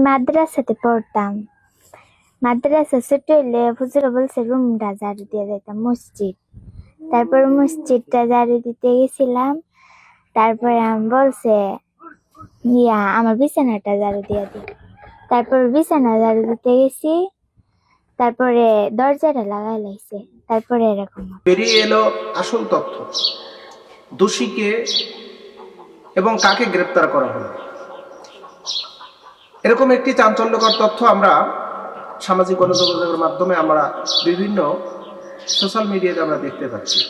মাদ্রাসাতে পড়তাম। মাদ্রাসা ছোট হইলে হুজুরে বলছে রুমটা ঝাড়ু দিয়ে যাইতাম মসজিদ। তারপর মসজিদটা ঝাড়ু দিতে গেছিলাম। তারপরে আমি বলছে আমার বিছানাটা ঝাড়ু দিয়ে দিই। তারপর বিছানা ঝাড়ু দিতে গেছি। তারপরে দরজাটা লাগাই লাইছে। তারপরে এরকম বেরিয়ে এলো আসল তথ্য, দোষীকে এবং কাকে গ্রেপ্তার করা হলো। এরকম একটি চাঞ্চল্যকর তথ্য আমরা সামাজিক গণযোগাযোগের মাধ্যমে আমরা বিভিন্ন সোশ্যাল মিডিয়াতে আমরা দেখতে পাচ্ছি।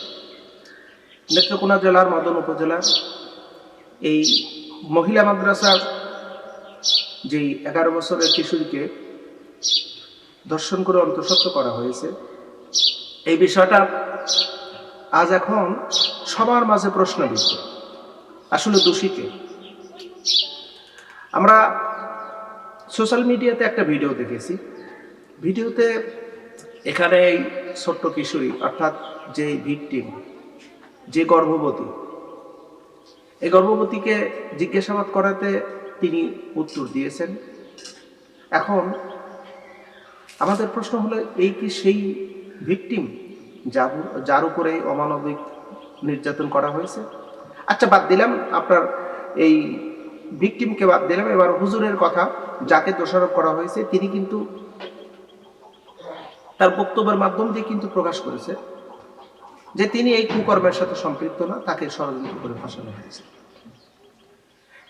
নেত্রকোনা জেলার মদন উপজেলার এই মহিলা মাদ্রাসার যেই 11 বছরের কিশোরীকে ধর্ষণ করে অন্তঃসত্ত্বা করা হয়েছে, এই বিষয়টা আজ এখন সবার মাঝে প্রশ্নবিদ্ধ। আসলে দোষীকে আমরা সোশ্যাল মিডিয়াতে একটা ভিডিও দেখেছি। ভিডিওতে এখানে এই ছোট্ট কিশোরী অর্থাৎ যে ভিকটিম, যে গর্ভবতী, এই গর্ভবতীকে জিজ্ঞাসাবাদ করাতে তিনি উত্তর দিয়েছেন। এখন আমাদের প্রশ্ন হলো, এই কি সেই ভিকটিম যার উপরে অমানবিক নির্যাতন করা হয়েছে? আচ্ছা, বাদ দিলাম আপনার এই ভিকটিমকে, বাদ দিলাম। এবার হুজুরের কথা, যাকে দোষারোপ করা হয়েছে তিনি কিন্তু তার বক্তব্যের মাধ্যম দিয়ে কিন্তু প্রকাশ করেছে যে তিনি এই কুকর্মের সাথে সম্পৃক্ত না, তাকে ষড়যন্ত্র করে ফাঁসানো হয়েছে।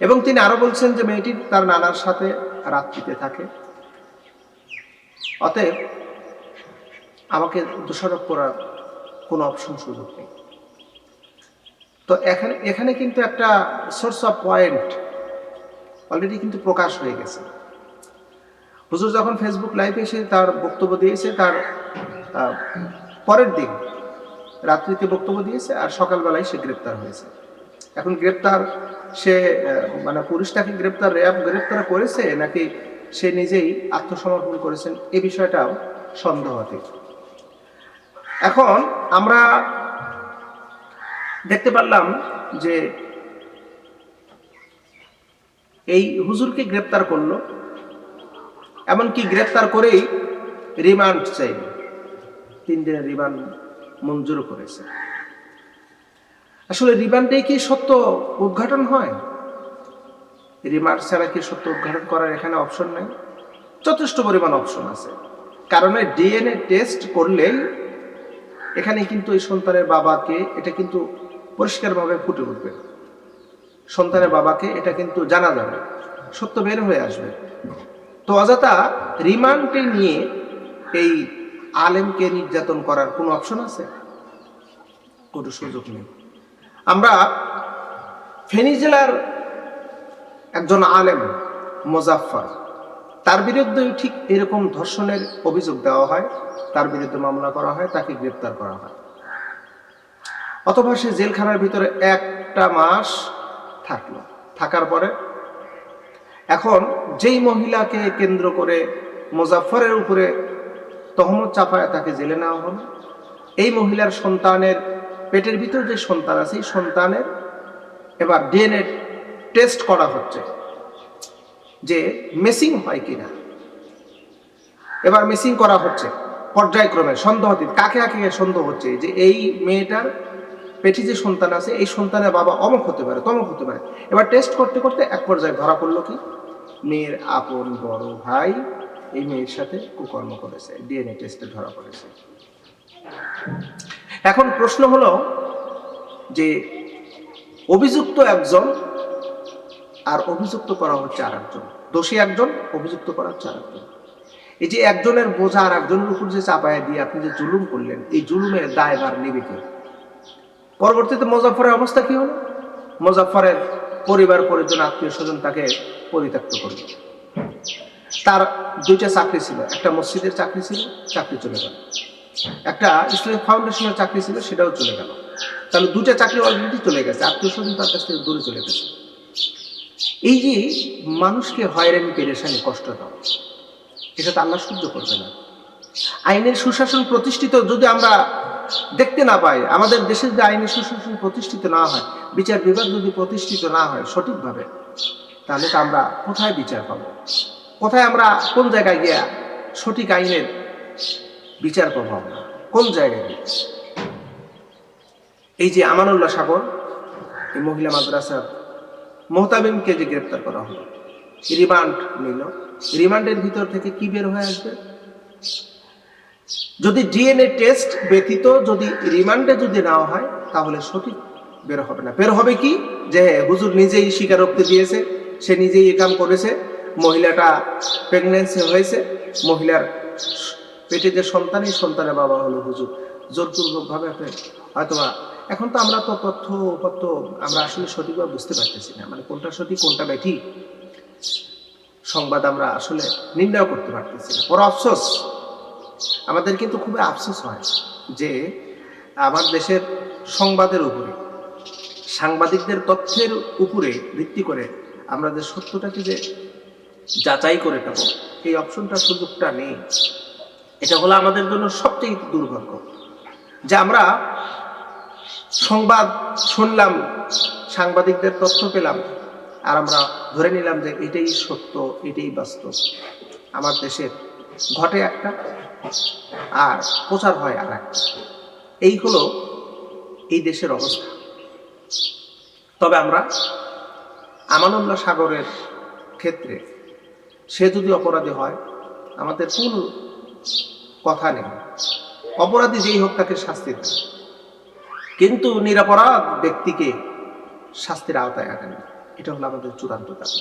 এবং তিনি আরো বলছেন যে মেয়েটি তার নানার সাথে রাত্রিতে থাকে, অতএব আমাকে দোষারোপ করার কোনো অপশন সুযোগ নেই। তো এখানে কিন্তু একটা সোর্স অফ পয়েন্ট অলরেডি কিন্তু প্রকাশ হয়ে গেছে। হুজুর যখন ফেসবুক লাইভে এসে তার বক্তব্য দিয়েছে, তার পরের দিন রাত্রিতে বক্তব্য দিয়েছে, আর সকালবেলায় সে গ্রেপ্তার হয়েছে। এখন গ্রেপ্তার সে মানে পুলিশটাকে র্যাব গ্রেপ্তার করেছে নাকি সে নিজেই আত্মসমর্পণ করেছেন, এই বিষয়টাও সন্দেহাতীত। এখন আমরা দেখতে পারলাম যে এই হুজুরকে গ্রেপ্তার করলো, এমনকি গ্রেপ্তার করেই রিমান্ড চাইল, 3 দিনের রিমান্ড মঞ্জুর করেছে। আসলে রিমান্ডে কি সত্য উদ্ঘাটন হয়? রিমান্ড ছাড়া কি সত্য উদ্ঘাটন করার এখানে অপশন নাই? যথেষ্ট পরিমাণ অপশন আছে। কারণ ডিএনএ টেস্ট করলেই এখানে কিন্তু এই সন্তানের বাবাকে এটা কিন্তু পরিষ্কারভাবে ফুটে উঠবে। সন্তানের বাবাকে এটা কিন্তু জানা যাবে, সত্য বের হয়ে আসবে। তো অযথা রিমান্ডে নিয়ে এই আলেমকে নির্যাতন করার কোনো অপশন আছে? কোনো সুযোগ নেই। আমরা ফেনী জেলার একজন আলেম মোজাফফর, তার বিরুদ্ধে ঠিক এরকম ধর্ষণের অভিযোগ দেওয়া হয়, তার বিরুদ্ধে মামলা করা হয়, তাকে গ্রেপ্তার করা হয়, অথবা সে জেলখানার ভিতরে 1টা মাস থাকলো। থাকার পরে এখন যেই মহিলাকে কেন্দ্র করে মোজাফফরের উপরে তহমত চাপায় তাকে জেলে নেওয়া হলো, এই মহিলার সন্তানের পেটের ভিতর যে সন্তান আছে, এই সন্তানের এবার ডিএনএ টেস্ট করা হচ্ছে যে মিসিং হয় কিনা। এবার মিসিং করা হচ্ছে পর্যায়ক্রমে, সন্দেহাতীত। কাকে কাকে সন্দেহ হচ্ছে যে এই মেয়েটার পেটে যে সন্তান আছে, এই সন্তানের বাবা অমুক হতে পারে, তমুক হতে পারে। এবার টেস্ট করতে করতে এক পর্যায়ে ধরা পড়লো কি মেয়ের আপন বড় ভাই এই মেয়ের সাথে কুকর্ম করেছে, ডিএনএ টেস্টে ধরা পড়েছে। এখন প্রশ্ন হলো যে অভিযুক্ত একজন আর অভিযুক্ত করা হচ্ছে আরেকজন, দোষী একজন, অভিযুক্ত করা হচ্ছে আরেকজন। এই যে একজনের বোঝা আর একজনের উপর যে চাপায় দিয়ে আপনি যে জুলুম করলেন, এই জুলুমের দায়ভার নেবে কে? পরবর্তীতে মোজাফফরের অবস্থা কি হলো? মোজাফফরের পরিবার পরিজন আত্মীয় স্বজন তাকে পরিত্যক্ত করবে। তার 2টা চাকরি ছিল, একটা মসজিদের চাকরি ছিল, চাকরি চলে গেল। একটা ইসলামিক ফাউন্ডেশনের চাকরি ছিল, সেটাও চলে গেল। তাহলে 2টা চাকরি অলরেডি চলে গেছে, আত্মীয় স্বজন তার কাছ থেকে দূরে চলে গেছে। এই যে মানুষকে হয়রানি পেরেশানি কষ্ট দেওয়া, এটা তো আল্লাহ সহ্য করবে না। আইনের সুশাসন প্রতিষ্ঠিত যদি আমরা দেখতে না পাই, আমাদের দেশে যদি আইনের সুশাসন প্রতিষ্ঠিত না হয়, বিচার বিভাগ যদি প্রতিষ্ঠিত না হয় সঠিকভাবে, তাহলে তো আমরা কোথায় বিচার পাবো? কোথায় আমরা কোন জায়গায় গিয়া সঠিক আইনের বিচার পাবো আমরা? কোন জায়গায় গিয়ে? এই যে আমানুল্লাহ সাগর, এই মহিলা মাদ্রাসার মোহতামিমকে যে গ্রেপ্তার করা হলো, রিমান্ড নিল, রিমান্ডের ভিতর থেকে কি বের হয়ে আসবে? যদি ডিএনএ টেস্ট ব্যতীত যদি রিমান্ডে যদি নেওয়া হয় তাহলে সঠিক বের হবে না। বের হবে কি? যে হুজুর নিজেই স্বীকারোক্তি দিয়েছে, সে নিজেই এই কাম করেছে, মহিলাটা প্রেগনেন্সি হয়েছে, মহিলার পেটে যে সন্তান, এই সন্তানের বাবা হলো হুজুর। জোরপূর্বক ভাবে হয়তো এখন তো আমরা তো তথ্য আমরা আসলে সঠিকভাবে বুঝতে পারতেছি না, মানে কোনটা সঠিক কোনটা ব্যাঠিক সংবাদ আমরা আসলে নির্ণয় করতে পারতেছি না। বড় আফসোস, আমাদের কিন্তু খুবই আফসোস হয় যে আমার দেশের সংবাদের উপরে, সাংবাদিকদের তথ্যের উপরে ভিত্তি করে আমরা যে সত্যটাকে যে যাচাই করে নেব, এই অপশনটা, সুযোগটা নেই। এটা হলো আমাদের জন্য সবচেয়ে দুর্ভাগ্য যে আমরা সংবাদ শুনলাম, সাংবাদিকদের তথ্য পেলাম, আর আমরা ধরে নিলাম যে এটাই সত্য, এটাই বাস্তব। আমার দেশের ঘটে একটা আর প্রচার হয় আর একটা, এই হলো এই দেশের অবস্থা। তবে আমরা আমানুল্লাহ সাগরের ক্ষেত্রে সে যদি অপরাধী হয়, আমাদের কোনো কথা নেই, অপরাধী যেই হোক তাকে শাস্তি দেয়, কিন্তু নিরপরাধ ব্যক্তিকে শাস্তির আওতায় আনেন, এটা হলো আমাদের চূড়ান্ত দাবি।